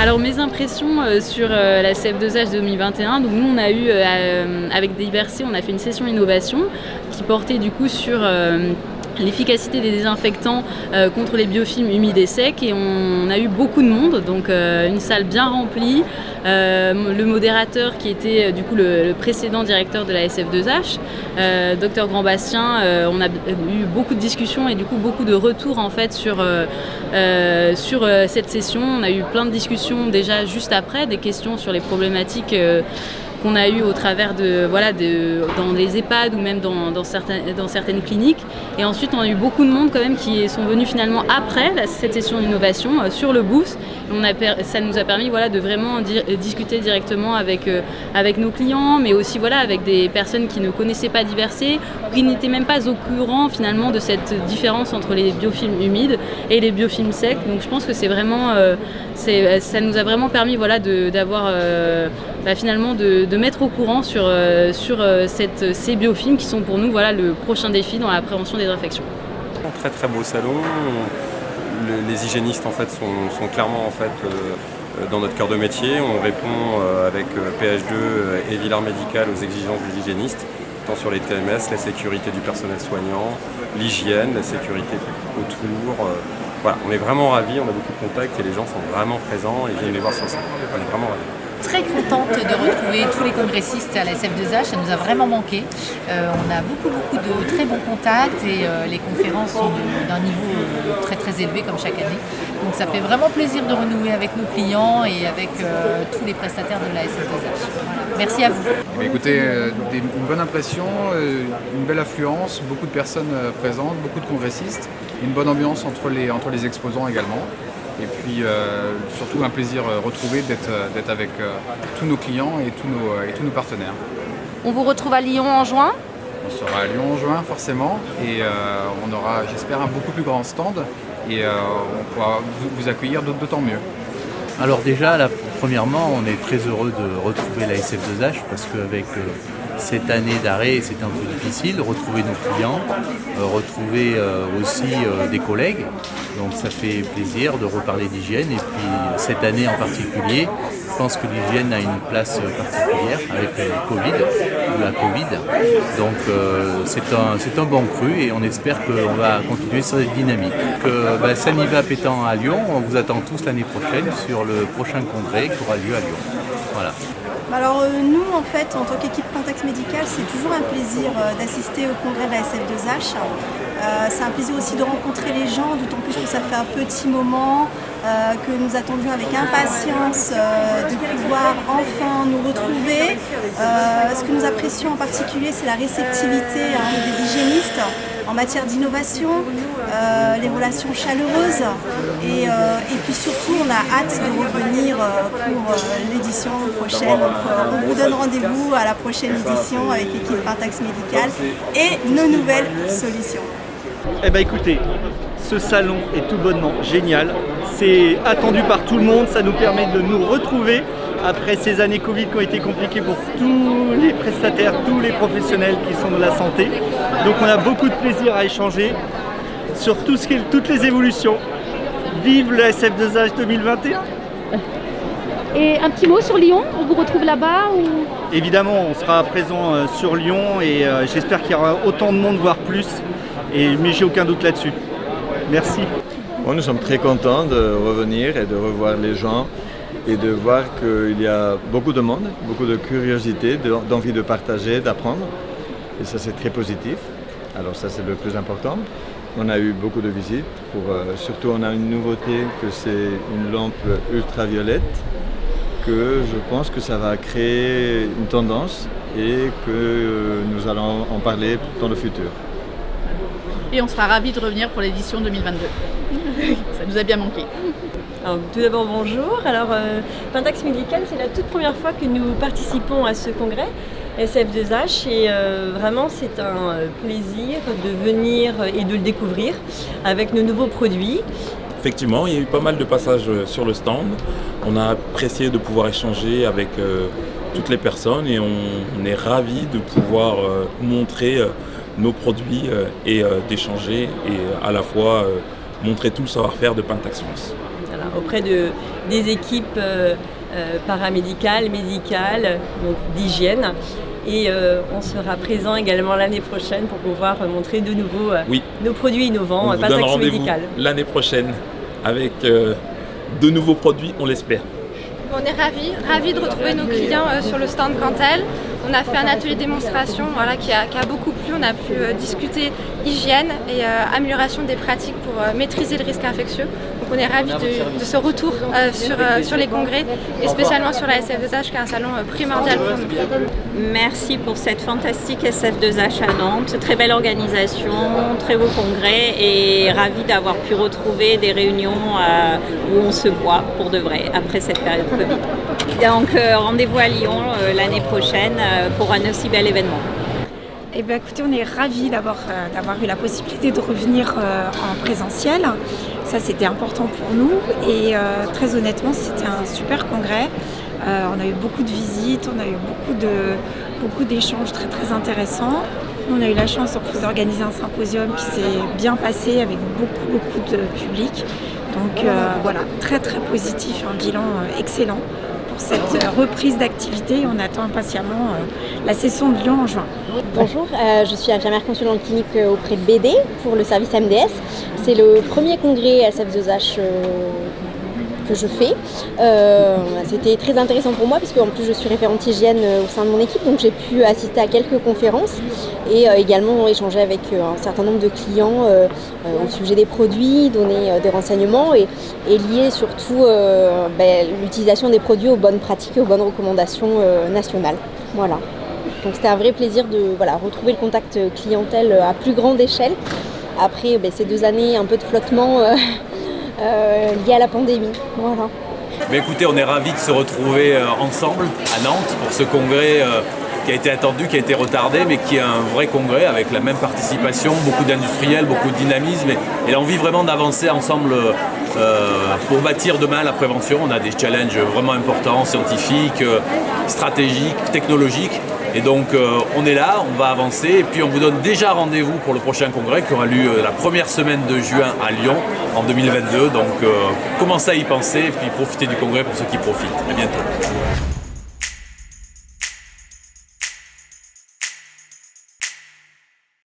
Alors mes impressions sur la CF2H 2021, donc nous on a eu avec Diversé, on a fait une session innovation qui portait du coup sur l'efficacité des désinfectants contre les biofilms humides et secs, et on a eu beaucoup de monde, donc une salle bien remplie. Le modérateur qui était du coup le précédent directeur de la SF2H, Dr Grand-Bastien, on a eu beaucoup de discussions et du coup beaucoup de retours en fait sur cette session. On a eu plein de discussions déjà juste après, des questions sur les problématiques qu'on a eu au travers dans les EHPAD ou même dans certaines cliniques. Et ensuite, on a eu beaucoup de monde quand même qui sont venus finalement après cette session d'innovation sur le booth. Ça nous a permis de vraiment discuter directement avec nos clients, mais aussi avec des personnes qui ne connaissaient pas Diversé, ou qui n'étaient même pas au courant finalement de cette différence entre les biofilms humides et les biofilms secs. Donc je pense que c'est vraiment, ça nous a vraiment permis d'avoir finalement de mettre au courant sur ces biofilms qui sont pour nous le prochain défi dans la prévention des infections. Très très beau salon. Les hygiénistes en fait sont clairement en fait dans notre cœur de métier. On répond avec PH2 et Villard Médical aux exigences des hygiénistes, tant sur les TMS, la sécurité du personnel soignant, l'hygiène, la sécurité autour. Voilà, on est vraiment ravis, on a beaucoup de contacts et les gens sont vraiment présents et viennent les voir sur ça. On est vraiment ravis. Très contente de retrouver tous les congressistes à la SF2H, ça nous a vraiment manqué. On a beaucoup de très bons contacts et les conférences sont d'un niveau très très élevé comme chaque année. Donc ça fait vraiment plaisir de renouer avec nos clients et avec tous les prestataires de la SF2H. Voilà. Merci à vous. Écoutez, une bonne impression, une belle affluence, beaucoup de personnes présentes, beaucoup de congressistes, une bonne ambiance entre les exposants également. Et puis surtout un plaisir retrouvé d'être avec tous nos clients et tous nos partenaires. On vous retrouve à Lyon en juin ? On sera à Lyon en juin forcément et on aura, j'espère, un beaucoup plus grand stand et on pourra vous accueillir d'autant mieux. Alors déjà, premièrement, on est très heureux de retrouver la SF2H parce qu'avec cette année d'arrêt, c'était un peu difficile, retrouver nos clients, retrouver aussi des collègues. Donc ça fait plaisir de reparler d'hygiène. Et puis cette année en particulier, je pense que l'hygiène a une place particulière avec la Covid. Donc c'est un bon cru et on espère qu'on va continuer sur cette dynamique. Saniva pétant à Lyon, on vous attend tous l'année prochaine sur le prochain congrès qui aura lieu à Lyon. Voilà. Alors nous en fait en tant qu'équipe Pentax Médical, c'est toujours un plaisir d'assister au congrès de la SF2H. C'est un plaisir aussi de rencontrer les gens, d'autant plus que ça fait un petit moment que nous attendions avec impatience de pouvoir enfin nous retrouver. Ce que nous apprécions en particulier, c'est la réceptivité des hygiénistes en matière d'innovation, les relations chaleureuses et puis surtout on a hâte de revenir pour l'édition prochaine. Donc, on vous donne rendez-vous à la prochaine édition avec l'équipe Pentax Médical et nos nouvelles solutions. Eh bien écoutez, ce salon est tout bonnement génial, c'est attendu par tout le monde, ça nous permet de nous retrouver après ces années Covid qui ont été compliquées pour tous les prestataires, tous les professionnels qui sont de la santé. Donc on a beaucoup de plaisir à échanger sur toutes les évolutions. Vive le SF2H 2021! Et un petit mot sur Lyon, on vous retrouve là-bas ou... Évidemment, on sera présent sur Lyon et j'espère qu'il y aura autant de monde, voire plus. Mais j'ai aucun doute là-dessus. Merci. Bon, nous sommes très contents de revenir et de revoir les gens et de voir qu'il y a beaucoup de monde, beaucoup de curiosité, d'envie de partager, d'apprendre. Et ça, c'est très positif. Alors ça, c'est le plus important. On a eu beaucoup de visites. Surtout, on a une nouveauté que c'est une lampe ultraviolette que je pense que ça va créer une tendance et que nous allons en parler dans le futur. Et on sera ravis de revenir pour l'édition 2022. Ça nous a bien manqué. Alors, tout d'abord, bonjour. Alors, Pentax Médical, c'est la toute première fois que nous participons à ce congrès SF2H et vraiment c'est un plaisir de venir et de le découvrir avec nos nouveaux produits. Effectivement, il y a eu pas mal de passages sur le stand. On a apprécié de pouvoir échanger avec toutes les personnes et on est ravis de pouvoir montrer nos produits et d'échanger et à la fois montrer tout le savoir-faire de Pentax France. Voilà, auprès de des équipes paramédicales, médicales, donc d'hygiène. Et on sera présent également l'année prochaine pour pouvoir montrer de nouveau nos produits innovants, Pentax Médical. L'année prochaine avec de nouveaux produits, on l'espère. On est ravis de retrouver nos clients sur le stand Cantel. On a fait un atelier démonstration qui a beaucoup plu. On a pu discuter hygiène et amélioration des pratiques pour maîtriser le risque infectieux. Donc on est ravis de ce retour sur les congrès et spécialement sur la SF2H qui est un salon primordial pour nous. Merci pour cette fantastique SF2H à Nantes. Très belle organisation, très beau congrès et ravis d'avoir pu retrouver des réunions où on se voit pour de vrai après cette période Covid. Donc rendez-vous à Lyon l'année prochaine pour un aussi bel événement. Eh bien, écoutez, on est ravis d'avoir eu la possibilité de revenir en présentiel. Ça, c'était important pour nous et très honnêtement, c'était un super congrès. On a eu beaucoup de visites, on a eu beaucoup d'échanges très très intéressants. On a eu la chance en plus d'organiser un symposium qui s'est bien passé avec beaucoup de public. Donc voilà, très très positif, un bilan excellent pour cette reprise d'activité. On attend impatiemment la session de Lyon en juin. Bonjour, je suis infirmière consultante clinique auprès de BD pour le service MDS. C'est le premier congrès SF2H que je fais. C'était très intéressant pour moi puisque en plus je suis référente hygiène au sein de mon équipe, donc j'ai pu assister à quelques conférences et également échanger avec un certain nombre de clients au sujet des produits, donner des renseignements et lier surtout l'utilisation des produits aux bonnes pratiques et aux bonnes recommandations nationales. Voilà. Donc c'était un vrai plaisir de retrouver le contact clientèle à plus grande échelle après ces 2 années un peu de flottement lié à la pandémie. Voilà. Mais écoutez, on est ravis de se retrouver ensemble à Nantes pour ce congrès qui a été attendu, qui a été retardé, mais qui est un vrai congrès avec la même participation, beaucoup d'industriels, beaucoup de dynamisme et l'envie vraiment d'avancer ensemble pour bâtir demain la prévention. On a des challenges vraiment importants, scientifiques, stratégiques, technologiques. Et donc on est là, on va avancer et puis on vous donne déjà rendez-vous pour le prochain congrès qui aura lieu la première semaine de juin à Lyon en 2022. Donc commencez à y penser et puis profitez du congrès pour ceux qui profitent. À bientôt.